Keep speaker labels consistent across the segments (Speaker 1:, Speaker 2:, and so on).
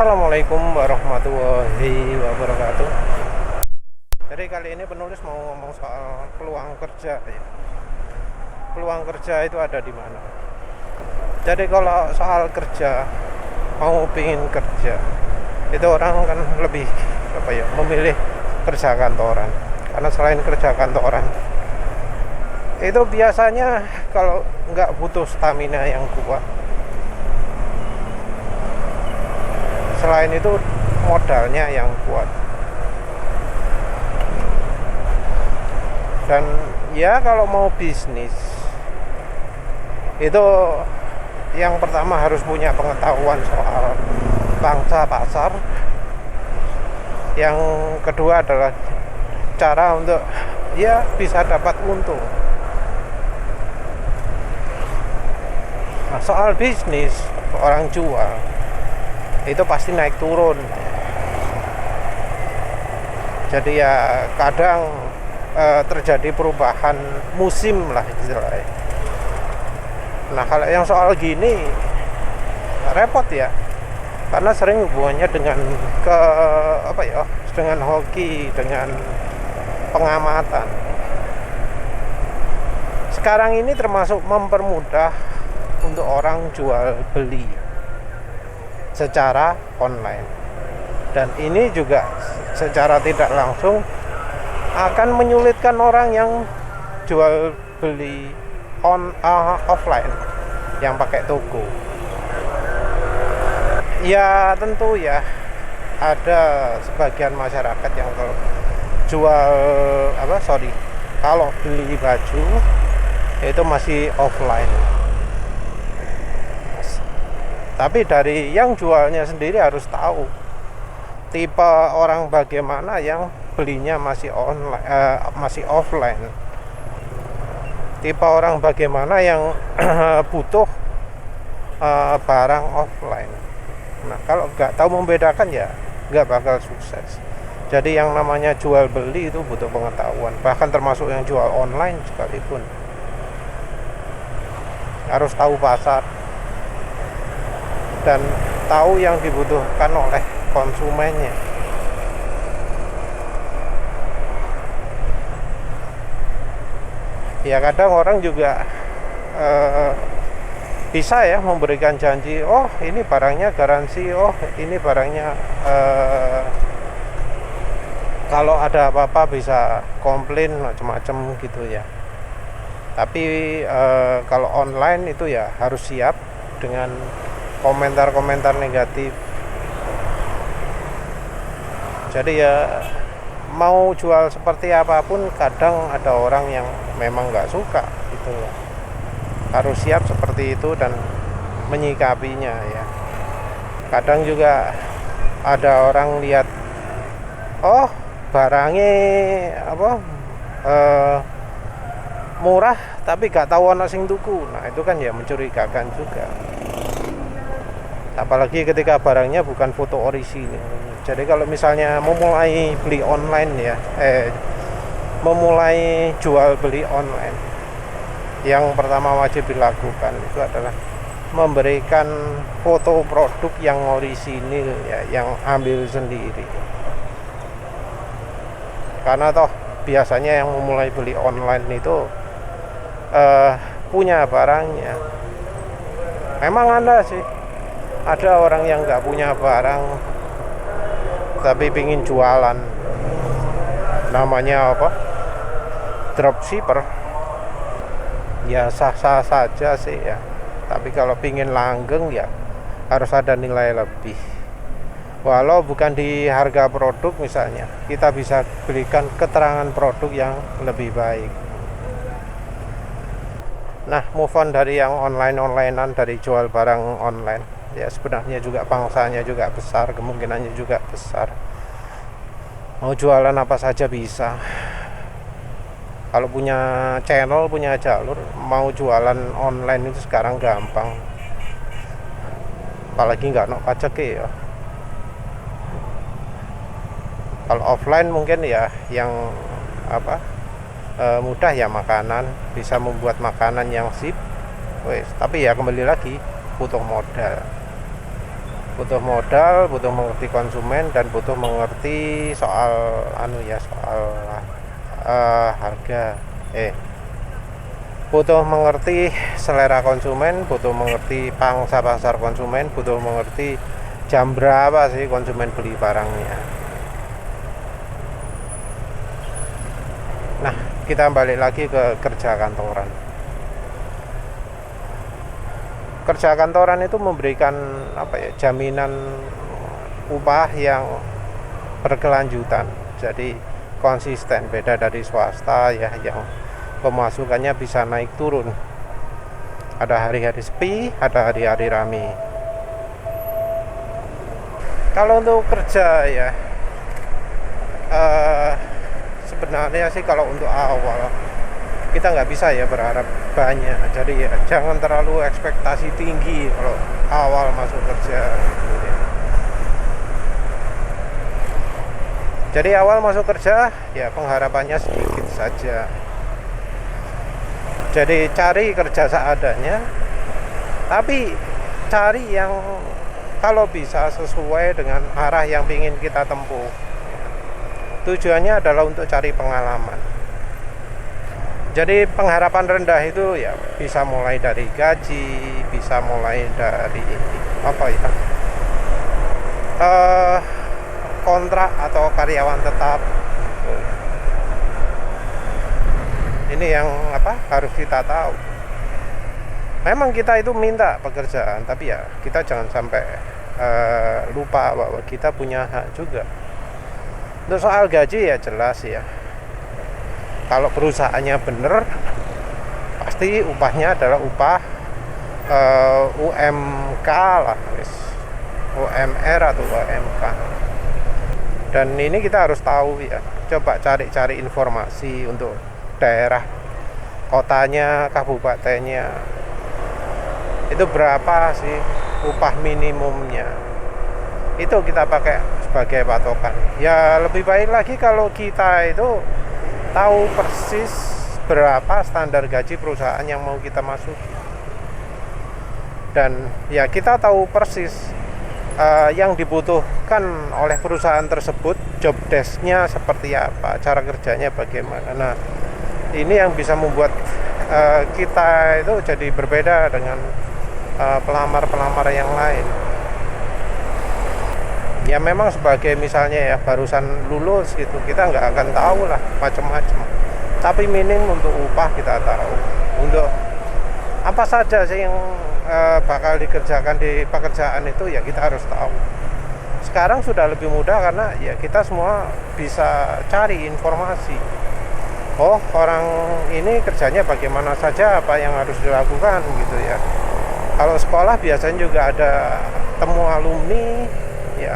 Speaker 1: Assalamualaikum warahmatullahi wabarakatuh. Jadi kali ini penulis mau ngomong soal peluang kerja ya. Peluang kerja itu ada di mana? Jadi kalau soal kerja, mau pingin kerja, itu orang kan lebih memilih kerja kantoran. Karena selain kerja kantoran, itu biasanya kalau nggak butuh stamina yang kuat, selain itu modalnya yang kuat. Dan ya kalau mau bisnis itu yang pertama harus punya pengetahuan soal pangsa pasar. Yang kedua adalah cara untuk ya bisa dapat untung. Nah, soal bisnis orang jual itu pasti naik turun. Jadi ya kadang terjadi perubahan musim lah istilahnya. Nah kalau yang soal gini repot ya, karena sering hubungannya dengan dengan hoki, dengan pengamatan. Sekarang ini termasuk mempermudah untuk orang jual beli secara online, dan ini juga secara tidak langsung akan menyulitkan orang yang jual beli offline, yang pakai toko. Ya tentu ya ada sebagian masyarakat yang kalau jual kalau beli baju itu masih offline. Tapi dari yang jualnya sendiri harus tahu tipe orang bagaimana yang belinya masih online, masih offline. Tipe orang bagaimana yang butuh barang offline. Nah kalau nggak tahu membedakan ya nggak bakal sukses. Jadi yang namanya jual beli itu butuh pengetahuan. Bahkan termasuk yang jual online sekalipun harus tahu pasar dan tahu yang dibutuhkan oleh konsumennya. Ya kadang orang juga bisa ya memberikan janji, oh ini barangnya garansi, oh ini barangnya kalau ada apa-apa bisa komplain macam-macam gitu ya. Tapi kalau online itu ya harus siap dengan komentar-komentar negatif. Jadi ya mau jual seperti apapun kadang ada orang yang memang nggak suka gitu ya. Harus siap seperti itu dan menyikapinya ya. Kadang juga ada orang lihat, oh barangnya murah tapi gak tahu ana sing tuku. Nah itu kan ya mencurigakan juga. Apalagi ketika barangnya bukan foto orisinil. Jadi kalau misalnya memulai beli online ya, memulai jual beli online, yang pertama wajib dilakukan itu adalah memberikan foto produk yang orisinil ya, yang ambil sendiri. Karena toh biasanya yang memulai beli online itu punya barangnya. Memang ada orang yang nggak punya barang tapi pingin jualan, namanya dropshipper. Ya sah-sah saja sih ya, tapi kalau pingin langgeng ya harus ada nilai lebih. Walau bukan di harga produk misalnya, kita bisa berikan keterangan produk yang lebih baik. Nah, move on dari yang online-onlinean, dari jual barang online. Ya sebenarnya juga pangsanya juga besar, kemungkinannya juga besar. Mau jualan apa saja bisa. Kalau punya channel, punya jalur, mau jualan online itu sekarang gampang. Apalagi nggak nok pajak ya. Kalau offline mungkin ya yang mudah ya, makanan, bisa membuat makanan yang sip. Tapi ya kembali lagi butuh modal butuh modal, butuh mengerti konsumen, dan butuh mengerti soal soal harga. Butuh mengerti selera konsumen, butuh mengerti pangsa pasar konsumen, butuh mengerti jam berapa sih konsumen beli barangnya. Nah, kita balik lagi ke kerja kantoran. Kerja kantoran itu memberikan jaminan upah yang berkelanjutan, jadi konsisten, beda dari swasta ya yang pemasukannya bisa naik turun. Ada hari-hari sepi, ada hari-hari rame. Kalau untuk kerja ya sebenarnya sih kalau untuk awal kita nggak bisa ya berharap banyak, jadi ya jangan terlalu ekspektasi tinggi kalau awal masuk kerja gitu ya. Jadi awal masuk kerja ya pengharapannya sedikit saja, jadi cari kerja seadanya, tapi cari yang kalau bisa sesuai dengan arah yang ingin kita tempuh. Tujuannya adalah untuk cari pengalaman. Jadi pengharapan rendah itu ya bisa mulai dari gaji, bisa mulai dari kontrak atau karyawan tetap. Ini yang harus kita tahu. Memang kita itu minta pekerjaan, tapi ya kita jangan sampai lupa bahwa kita punya hak juga. Untuk soal gaji ya jelas ya, kalau perusahaannya bener pasti upahnya adalah upah UMK lah, UMR atau UMK. Dan ini kita harus tahu ya, coba cari informasi untuk daerah, kotanya, kabupatennya, itu berapa sih upah minimumnya, itu kita pakai sebagai patokan. Ya lebih baik lagi kalau kita itu tahu persis berapa standar gaji perusahaan yang mau kita masuki, dan ya kita tahu persis yang dibutuhkan oleh perusahaan tersebut, job desk-nya seperti apa, cara kerjanya bagaimana. Nah, ini yang bisa membuat kita itu jadi berbeda dengan pelamar-pelamar yang lain. Ya memang sebagai misalnya ya barusan lulus gitu, kita nggak akan tahu lah macam-macam, tapi minim untuk upah kita tahu, untuk apa saja sih yang bakal dikerjakan di pekerjaan itu ya kita harus tahu. Sekarang sudah lebih mudah karena ya kita semua bisa cari informasi. Oh, orang ini kerjanya bagaimana saja, apa yang harus dilakukan gitu ya. Kalau sekolah biasanya juga ada temu alumni ya.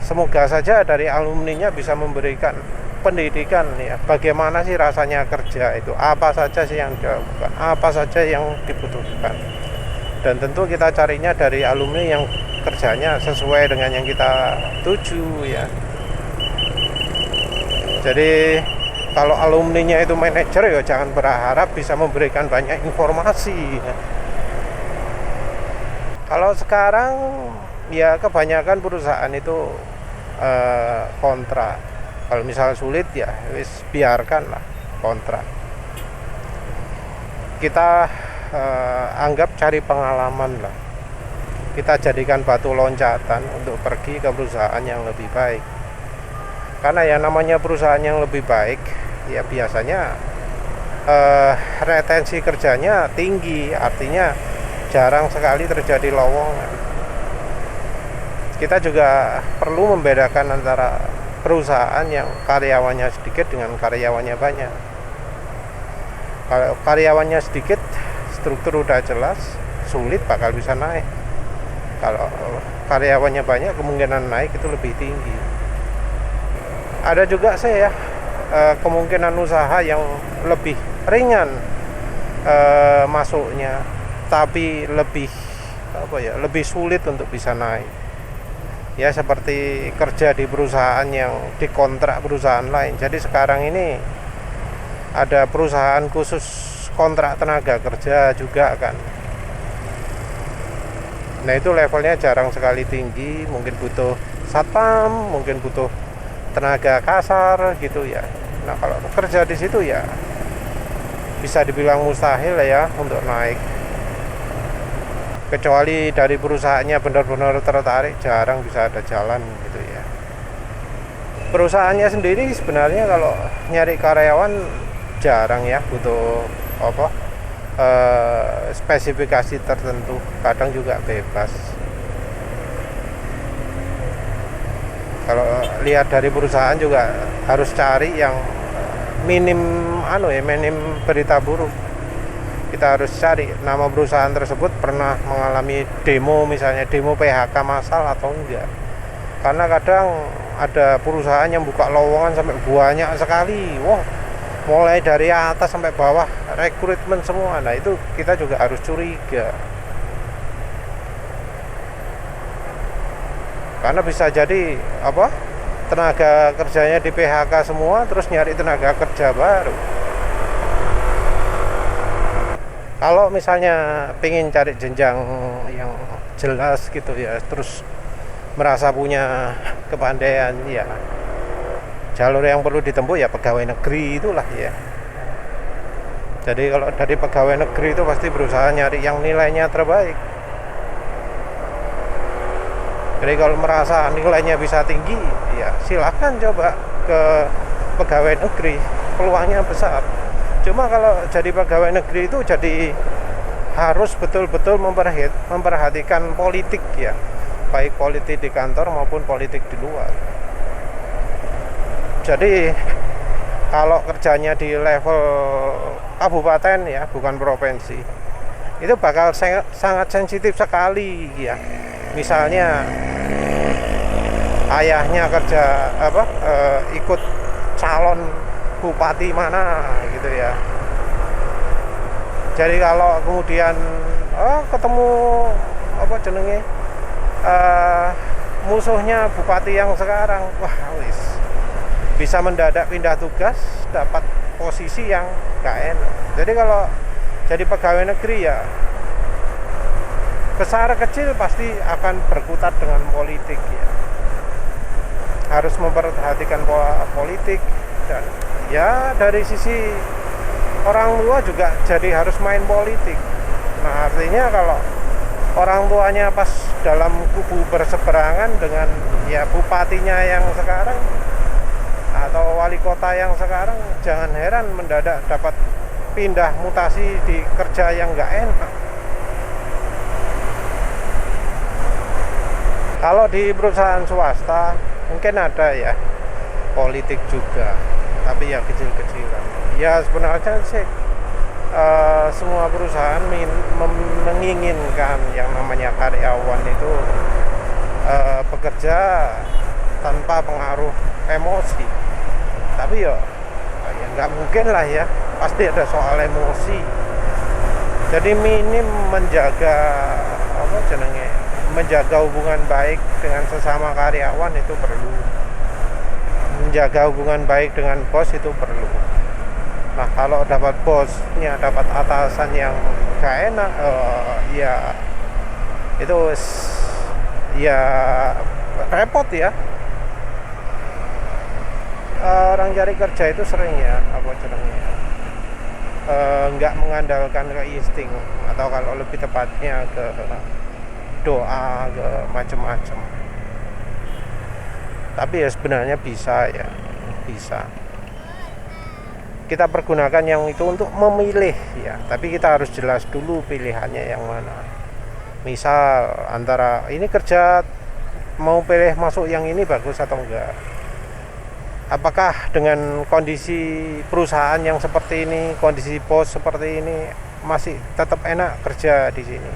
Speaker 1: Semoga saja dari alumninya bisa memberikan pendidikan ya, bagaimana sih rasanya kerja itu, apa saja sih yang dilakukan, apa saja yang dibutuhkan. Dan tentu kita carinya dari alumni yang kerjanya sesuai dengan yang kita tuju ya. Jadi kalau alumninya itu manajer ya jangan berharap bisa memberikan banyak informasi ya. Kalau sekarang ya kebanyakan perusahaan itu kontrak. Kalau misalnya sulit ya wis biarkan lah kontrak. Kita anggap cari pengalaman lah. Kita jadikan batu loncatan untuk pergi ke perusahaan yang lebih baik. Karena ya namanya perusahaan yang lebih baik ya biasanya retensi kerjanya tinggi, artinya jarang sekali terjadi lowongan. Kita juga perlu membedakan antara perusahaan yang karyawannya sedikit dengan karyawannya banyak. Kalau karyawannya sedikit, struktur udah jelas, sulit bakal bisa naik. Kalau karyawannya banyak, kemungkinan naik itu lebih tinggi. Ada juga sih ya kemungkinan usaha yang lebih ringan masuknya, tapi lebih sulit untuk bisa naik. Ya seperti kerja di perusahaan yang dikontrak perusahaan lain. Jadi sekarang ini ada perusahaan khusus kontrak tenaga kerja juga kan. Nah itu levelnya jarang sekali tinggi, mungkin butuh satpam, mungkin butuh tenaga kasar gitu ya. Nah kalau kerja di situ ya bisa dibilang mustahil ya untuk naik, kecuali dari perusahaannya benar-benar tertarik, jarang bisa ada jalan gitu ya. Perusahaannya sendiri sebenarnya kalau nyari karyawan jarang ya, butuh apa spesifikasi tertentu, kadang juga bebas. Kalau lihat dari perusahaan juga harus cari yang minim minim berita buruk. Kita harus cari nama perusahaan tersebut pernah mengalami demo, misalnya demo PHK massal atau enggak. Karena kadang ada perusahaan yang buka lowongan sampai banyak sekali, mulai dari atas sampai bawah rekrutmen semua. Nah itu kita juga harus curiga, karena bisa jadi tenaga kerjanya di PHK semua, terus nyari tenaga kerja baru. Kalau misalnya pengen cari jenjang yang jelas gitu ya, terus merasa punya kepandaian ya, jalur yang perlu ditempuh ya pegawai negeri itulah ya. Jadi kalau dari pegawai negeri itu pasti berusaha nyari yang nilainya terbaik. Jadi kalau merasa nilainya bisa tinggi ya silahkan coba ke pegawai negeri, peluangnya besar. Cuma kalau jadi pegawai negeri itu jadi harus betul-betul memperhatikan politik ya, baik politik di kantor maupun politik di luar. Jadi kalau kerjanya di level kabupaten ya, bukan provinsi, itu bakal sangat sensitif sekali ya. Misalnya ayahnya kerja ikut calon bupati mana gitu ya. Jadi kalau kemudian ketemu musuhnya bupati yang sekarang, bisa mendadak pindah tugas, dapat posisi yang gak enak. Jadi kalau jadi pegawai negeri ya besar kecil pasti akan berkutat dengan politik ya. Harus memperhatikan politik, dan ya dari sisi orang tua juga jadi harus main politik. Nah artinya kalau orang tuanya pas dalam kubu berseberangan dengan ya bupatinya yang sekarang atau wali kota yang sekarang, jangan heran mendadak dapat pindah mutasi di kerja yang nggak enak. Kalau di perusahaan swasta mungkin ada ya politik juga, tapi ya kecil-kecilan. Ya sebenarnya sih semua perusahaan menginginkan yang namanya karyawan itu bekerja tanpa pengaruh emosi. Tapi ya nggak mungkin lah ya, pasti ada soal emosi. Jadi minim menjaga hubungan baik dengan sesama karyawan itu perlu. Menjaga hubungan baik dengan bos itu perlu. Nah kalau dapat bosnya, dapat atasan yang gak enak, ya itu ya repot ya. Orang cari kerja itu sering ya nggak mengandalkan ke insting, atau kalau lebih tepatnya ke doa, ke macam-macam. Tapi ya sebenarnya bisa kita pergunakan yang itu untuk memilih ya, tapi kita harus jelas dulu pilihannya yang mana. Misal antara ini kerja, mau pilih masuk yang ini bagus atau enggak. Apakah dengan kondisi perusahaan yang seperti ini, kondisi bos seperti ini, masih tetap enak kerja di sini?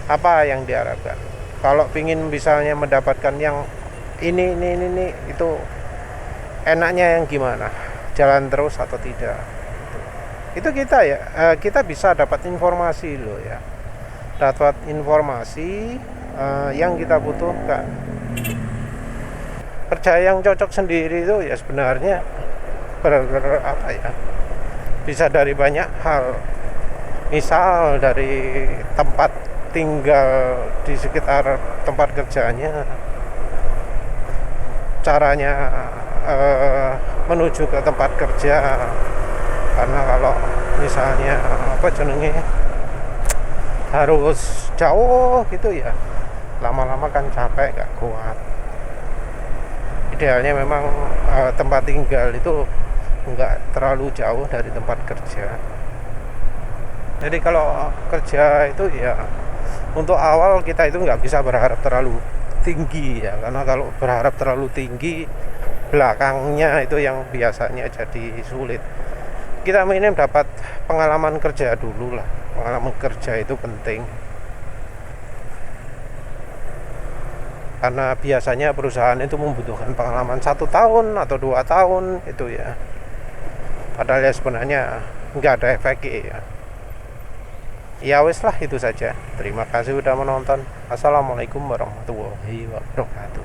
Speaker 1: Apa yang diharapkan? Kalau ingin misalnya mendapatkan yang ini itu enaknya yang gimana? Jalan terus atau tidak? Itu kita bisa dapat informasi loh ya. Dapat informasi yang kita butuhkan. Kerja yang cocok sendiri itu ya sebenarnya bisa dari banyak hal. Misal dari tempat tinggal di sekitar tempat kerjanya, caranya menuju ke tempat kerja. Karena kalau misalnya harus jauh gitu ya, lama-lama kan capek, gak kuat. Idealnya memang tempat tinggal itu nggak terlalu jauh dari tempat kerja. Jadi kalau kerja itu ya untuk awal kita itu nggak bisa berharap terlalu tinggi ya, karena kalau berharap terlalu tinggi belakangnya itu yang biasanya jadi sulit. Kita minim dapat pengalaman kerja dulu lah, pengalaman kerja itu penting, karena biasanya perusahaan itu membutuhkan pengalaman 1 tahun atau 2 tahun itu ya, padahal ya sebenarnya nggak ada efeknya ya. Ya wes lah, itu saja. Terima kasih sudah menonton. Assalamualaikum warahmatullahi wabarakatuh.